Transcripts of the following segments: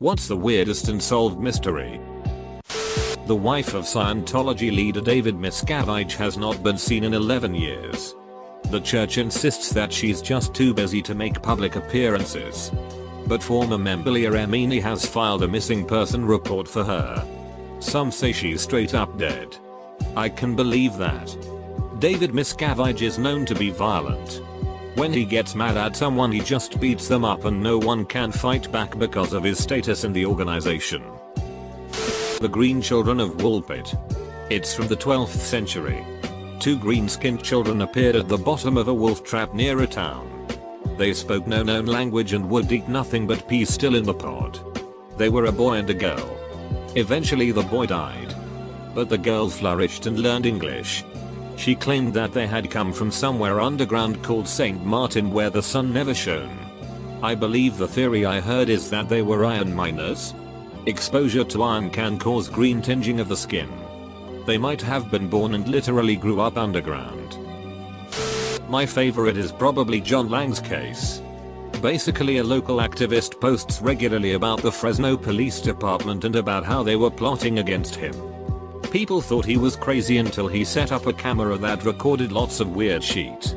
What's the weirdest unsolved mystery? The wife of Scientology leader David Miscavige has not been seen in 11 years. The church insists that she's just too busy to make public appearances. But former member Leah Remini has filed a missing person report for her. Some say she's straight up dead. I can believe that. David Miscavige is known to be violent. When he gets mad at someone, he just beats them up and no one can fight back because of his status in the organization. The Green Children of Woolpit. It's from the 12th century. Two green-skinned children appeared at the bottom of a wolf trap near a town. They spoke no known language and would eat nothing but peas still in the pod. They were a boy and a girl. Eventually the boy died. But the girl flourished and learned English. She claimed that they had come from somewhere underground called St. Martin where the sun never shone. I believe the theory I heard is that they were iron miners. Exposure to iron can cause green tinging of the skin. They might have been born and literally grew up underground. My favorite is probably John Lang's case. Basically, a local activist posts regularly about the Fresno Police Department and about how they were plotting against him. People thought he was crazy until he set up a camera that recorded lots of weird shit,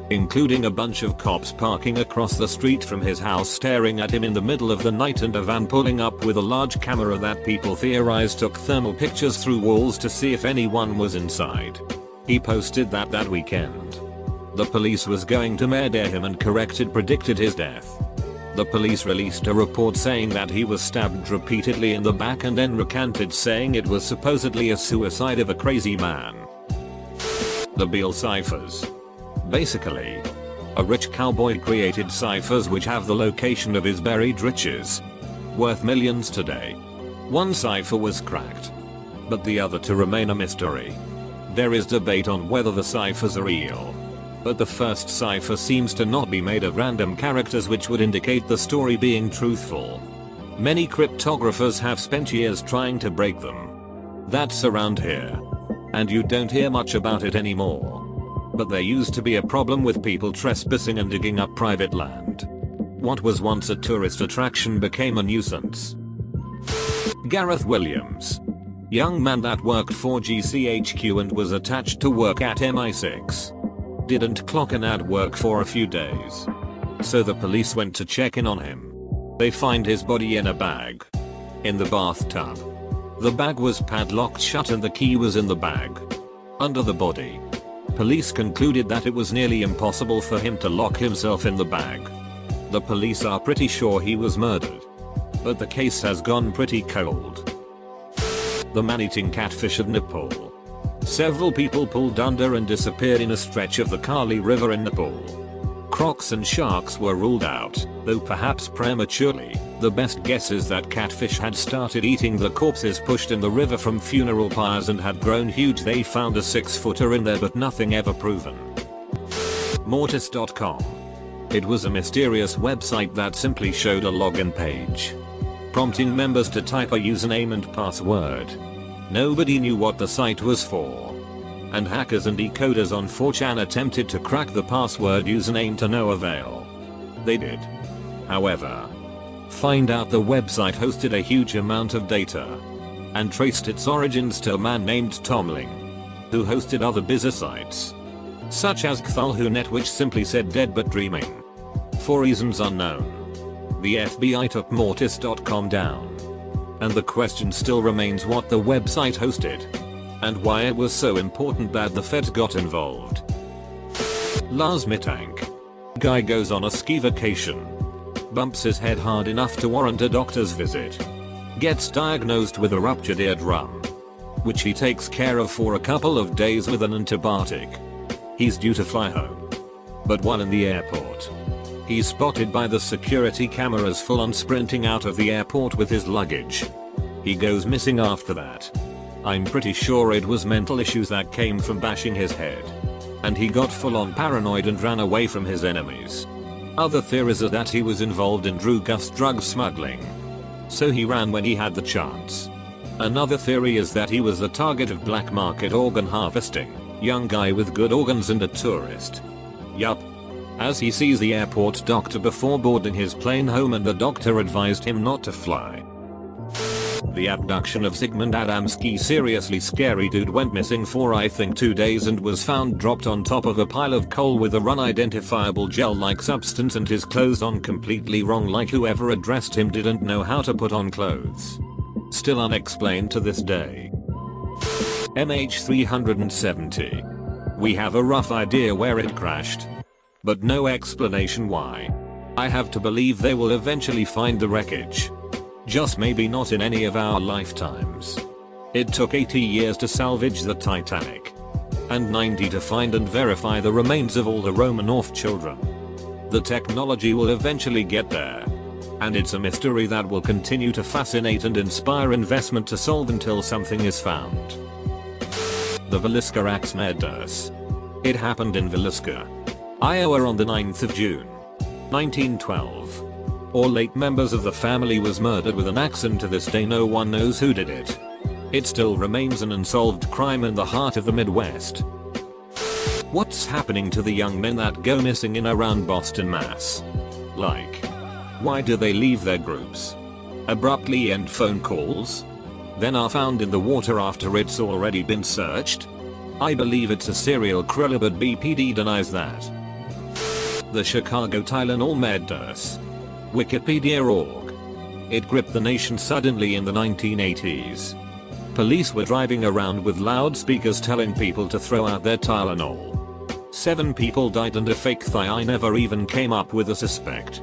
including a bunch of cops parking across the street from his house staring at him in the middle of the night and a van pulling up with a large camera that people theorized took thermal pictures through walls to see if anyone was inside. He posted that weekend. The police was going to murder him and predicted his death. The police released a report saying that he was stabbed repeatedly in the back and then recanted, saying it was supposedly a suicide of a crazy man. The Beale ciphers. Basically, a rich cowboy created ciphers which have the location of his buried riches, worth millions today. One cipher was cracked, but the other two remain a mystery. There is debate on whether the ciphers are real, but the first cipher seems to not be made of random characters, which would indicate the story being truthful. Many cryptographers have spent years trying to break them. That's around here, and you don't hear much about it anymore. But there used to be a problem with people trespassing and digging up private land. What was once a tourist attraction became a nuisance. Gareth Williams. Young man that worked for GCHQ and was attached to work at MI6. Didn't clock in at work for a few days. So the police went to check in on him. They find his body in a bag. In the bathtub. The bag was padlocked shut and the key was in the bag. Under the body. Police concluded that it was nearly impossible for him to lock himself in the bag. The police are pretty sure he was murdered. But the case has gone pretty cold. The man-eating catfish of Nepal. Several people pulled under and disappeared in a stretch of the Kali River in Nepal. Crocs and sharks were ruled out, though perhaps prematurely. The best guess is that catfish had started eating the corpses pushed in the river from funeral pyres and had grown huge. They found a 6-footer in there, but nothing ever proven. Mortis.com. It was a mysterious website that simply showed a login page, prompting members to type a username and password. Nobody knew what the site was for, and hackers and decoders on 4chan attempted to crack the password username to no avail. They did, however, find out the website hosted a huge amount of data, and traced its origins to a man named Tomling, who hosted other bizarre sites, such as Cthulhu.net, which simply said dead but dreaming. For reasons unknown, the FBI took Mortis.com down. And the question still remains what the website hosted, and why it was so important that the feds got involved. Lars Mittank. Guy goes on a ski vacation, bumps his head hard enough to warrant a doctor's visit, gets diagnosed with a ruptured eardrum, which he takes care of for a couple of days with an antibiotic. He's due to fly home, but while in the airport, he's spotted by the security cameras full on sprinting out of the airport with his luggage. He goes missing after that. I'm pretty sure it was mental issues that came from bashing his head, and he got full on paranoid and ran away from his enemies. Other theories are that he was involved in drug smuggling, so he ran when he had the chance. Another theory is that he was the target of black market organ harvesting. Young guy with good organs and a tourist. Yup. As he sees the airport doctor before boarding his plane home, and the doctor advised him not to fly. The abduction of Zygmunt Adamski. Seriously scary dude went missing for I think 2 days and was found dropped on top of a pile of coal with a unidentifiable gel-like substance and his clothes on completely wrong, like whoever addressed him didn't know how to put on clothes. Still unexplained to this day. MH370. We have a rough idea where it crashed, but no explanation why. I have to believe they will eventually find the wreckage. Just maybe not in any of our lifetimes. It took 80 years to salvage the Titanic. And 90 to find and verify the remains of all the Romanov children. The technology will eventually get there. And it's a mystery that will continue to fascinate and inspire investment to solve until something is found. The Villisca Axe Murders. It happened in Villisca, Iowa on the 9th of June, 1912. All 8 members of the family was murdered with an axe, and to this day no one knows who did it. It still remains an unsolved crime in the heart of the Midwest. What's happening to the young men that go missing in around Boston, Mass? Like, why do they leave their groups? Abruptly end phone calls? Then are found in the water after it's already been searched? I believe it's a serial killer, but BPD denies that. The Chicago Tylenol Murders. Wikipedia.org. It gripped the nation suddenly in the 1980s. Police were driving around with loudspeakers telling people to throw out their Tylenol. 7 people died and a fake thigh never even came up with a suspect.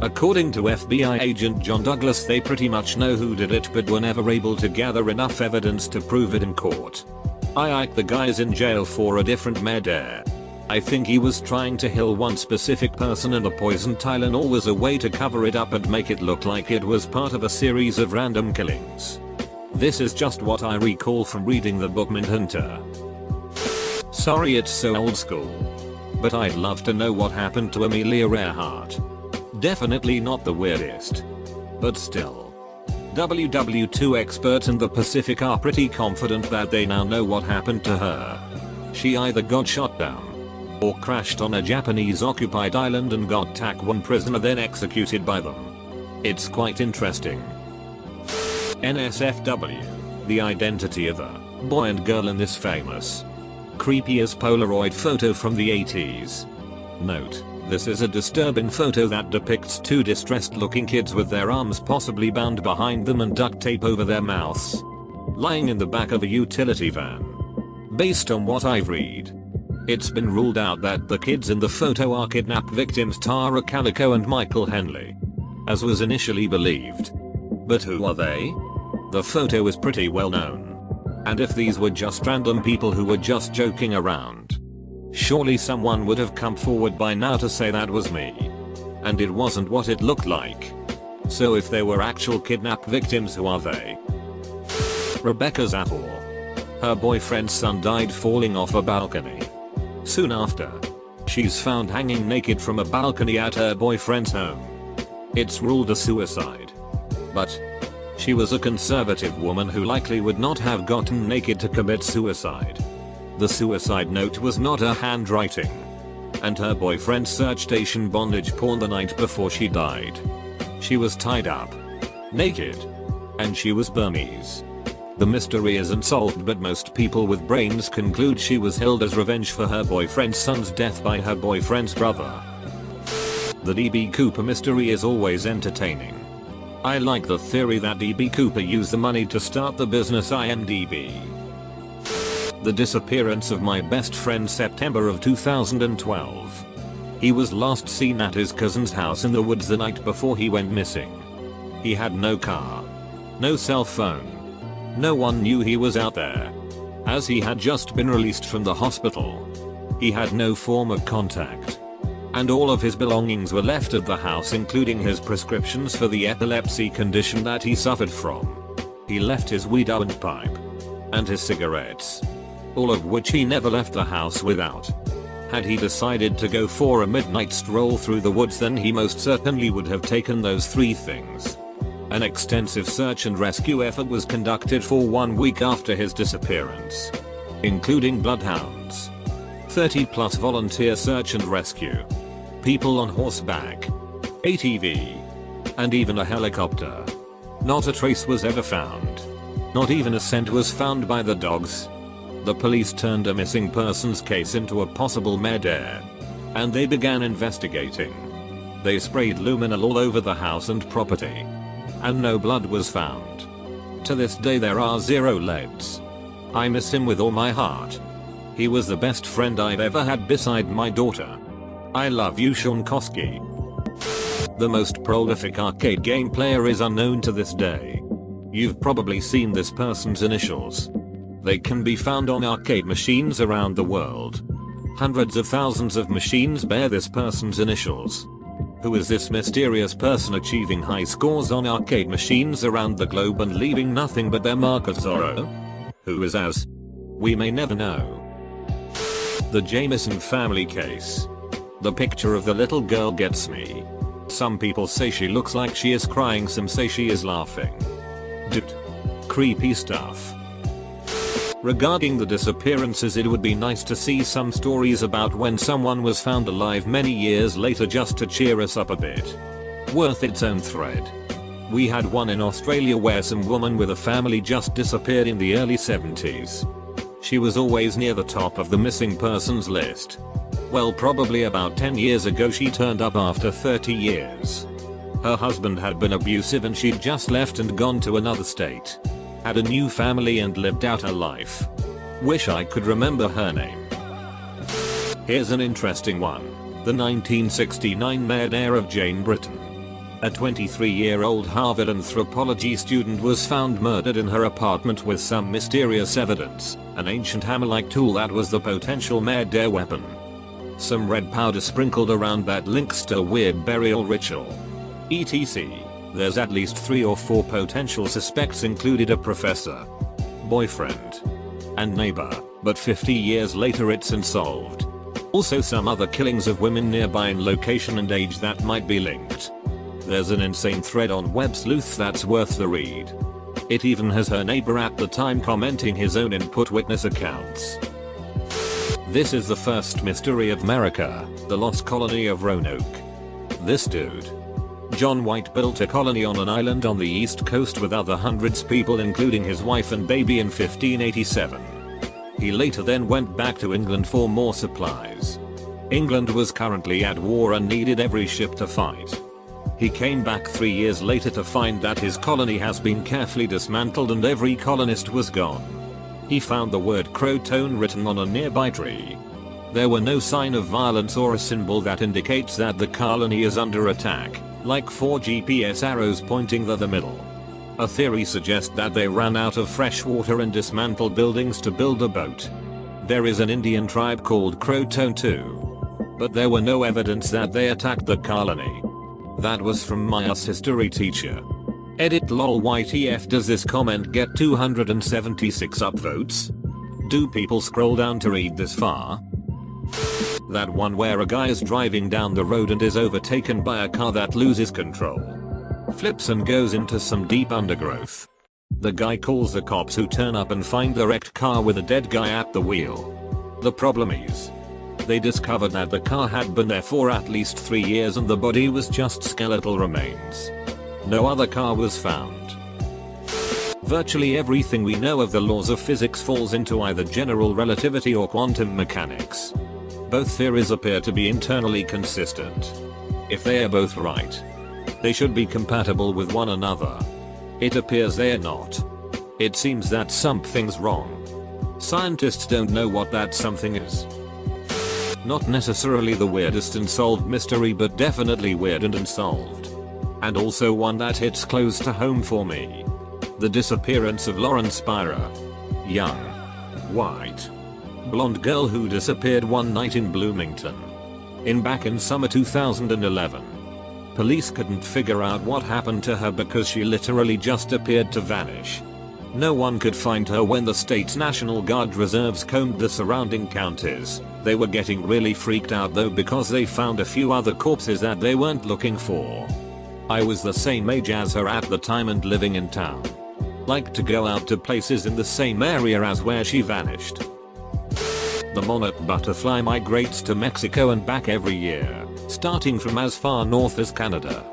According to FBI agent John Douglas, they pretty much know who did it but were never able to gather enough evidence to prove it in court. The guy's in jail for a different murder. I think he was trying to kill one specific person and a poisoned Tylenol was a way to cover it up and make it look like it was part of a series of random killings. This is just what I recall from reading the book Mindhunter. Sorry it's so old school, but I'd love to know what happened to Amelia Earhart. Definitely not the weirdest, but still. WW2 experts in the Pacific are pretty confident that they now know what happened to her. She either got shot down or crashed on a Japanese-occupied island and got TAC-1 prisoner then executed by them. It's quite interesting. NSFW. The identity of a boy and girl in this famous, creepy-as Polaroid photo from the 80s. Note, this is a disturbing photo that depicts 2 distressed-looking kids with their arms possibly bound behind them and duct tape over their mouths, lying in the back of a utility van. Based on what I've read, it's been ruled out that the kids in the photo are kidnapped victims Tara Calico and Michael Henley, as was initially believed. But who are they? The photo is pretty well known. And if these were just random people who were just joking around, surely someone would have come forward by now to say that was me. And it wasn't what it looked like. So if they were actual kidnapped victims, who are they? Rebecca Zafor. Her boyfriend's son died falling off a balcony. Soon after, she's found hanging naked from a balcony at her boyfriend's home. It's ruled a suicide. But she was a conservative woman who likely would not have gotten naked to commit suicide. The suicide note was not her handwriting. And her boyfriend searched Asian bondage porn the night before she died. She was tied up, naked, and she was Burmese. The mystery is unsolved, but most people with brains conclude she was held as revenge for her boyfriend's son's death by her boyfriend's brother. The DB Cooper mystery is always entertaining. I like the theory that DB Cooper used the money to start the business IMDb. The disappearance of my best friend, September of 2012. He was last seen at his cousin's house in the woods the night before he went missing. He had no car, no cell phone. No one knew he was out there, as he had just been released from the hospital. He had no form of contact, and all of his belongings were left at the house, including his prescriptions for the epilepsy condition that he suffered from. He left his weed and pipe, and his cigarettes, all of which he never left the house without. Had he decided to go for a midnight stroll through the woods, then he most certainly would have taken those 3 things. An extensive search and rescue effort was conducted for 1 week after his disappearance, including bloodhounds, 30+ volunteer search and rescue, people on horseback, ATV, and even a helicopter. Not a trace was ever found. Not even a scent was found by the dogs. The police turned a missing persons case into a possible murder. And they began investigating. They sprayed luminol all over the house and property. And no blood was found. To this day there are 0 leads. I miss him with all my heart. He was the best friend I've ever had beside my daughter. I love you, Sean Koski. The most prolific arcade game player is unknown to this day. You've probably seen this person's initials. They can be found on arcade machines around the world. Hundreds of thousands of machines bear this person's initials. Who is this mysterious person achieving high scores on arcade machines around the globe and leaving nothing but their mark of Zorro? Who is as? We may never know. The Jameson family case. The picture of the little girl gets me. Some people say she looks like she is crying, some say she is laughing. Dude. Creepy stuff. Regarding the disappearances, it would be nice to see some stories about when someone was found alive many years later, just to cheer us up a bit. Worth its own thread. We had one in Australia where some woman with a family just disappeared in the early 70s. She was always near the top of the missing persons list. Well, probably about 10 years ago she turned up after 30 years. Her husband had been abusive and she'd just left and gone to another state. Had a new family and lived out her life. Wish I could remember her name. Here's an interesting one. The 1969 murder of Jane Britton. A 23-year-old Harvard anthropology student was found murdered in her apartment with some mysterious evidence, an ancient hammer-like tool that was the potential murder weapon. Some red powder sprinkled around that links to a weird burial ritual. etc. There's at least 3 or 4 potential suspects, included a professor, boyfriend, and neighbor, but 50 years later it's unsolved. Also some other killings of women nearby in location and age that might be linked. There's an insane thread on Web Sleuth that's worth the read. It even has her neighbor at the time commenting his own input witness accounts. This is the first mystery of America, the lost colony of Roanoke. This dude, John White, built a colony on an island on the east coast with other hundreds people, including his wife and baby, in 1587. He later then went back to England for more supplies. England was currently at war and needed every ship to fight. He came back 3 years later to find that his colony has been carefully dismantled and every colonist was gone. He found the word Croton written on a nearby tree. There were no sign of violence or a symbol that indicates that the colony is under attack, like 4 GPS arrows pointing to the middle. A theory suggests that they ran out of fresh water and dismantled buildings to build a boat. There is an Indian tribe called Croton too, but there were no evidence that they attacked the colony. That was from my history teacher. Edit lol YTF. Does this comment get 276 upvotes? Do people scroll down to read this far? That one where a guy is driving down the road and is overtaken by a car that loses control. Flips and goes into some deep undergrowth. The guy calls the cops, who turn up and find the wrecked car with a dead guy at the wheel. The problem is, they discovered that the car had been there for at least 3 years and the body was just skeletal remains. No other car was found. Virtually everything we know of the laws of physics falls into either general relativity or quantum mechanics. Both theories appear to be internally consistent. If they are both right, they should be compatible with one another. It appears they are not. It seems that something's wrong. Scientists don't know what that something is. Not necessarily the weirdest unsolved mystery, but definitely weird and unsolved. And also one that hits close to home for me. The disappearance of Lauren Spira. Young, white, blonde girl who disappeared one night in Bloomington. Back in summer 2011. Police couldn't figure out what happened to her because she literally just appeared to vanish. No one could find her when the state's National Guard reserves combed the surrounding counties. They were getting really freaked out though, because they found a few other corpses that they weren't looking for. I was the same age as her at the time and living in town. Like to go out to places in the same area as where she vanished. The monarch butterfly migrates to Mexico and back every year, starting from as far north as Canada.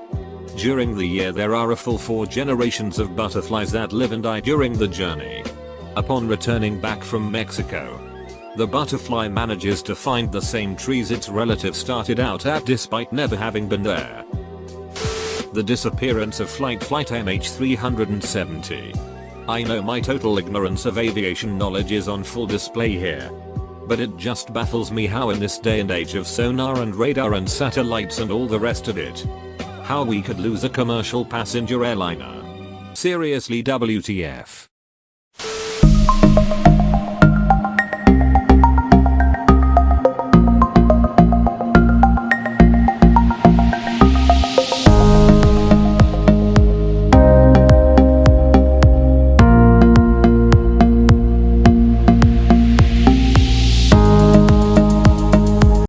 During the year there are a full 4 generations of butterflies that live and die during the journey. Upon returning back from Mexico, the butterfly manages to find the same trees its relative started out at despite never having been there. The disappearance of flight MH370. I know my total ignorance of aviation knowledge is on full display here. But it just baffles me how in this day and age of sonar and radar and satellites and all the rest of it, how we could lose a commercial passenger airliner. Seriously, WTF.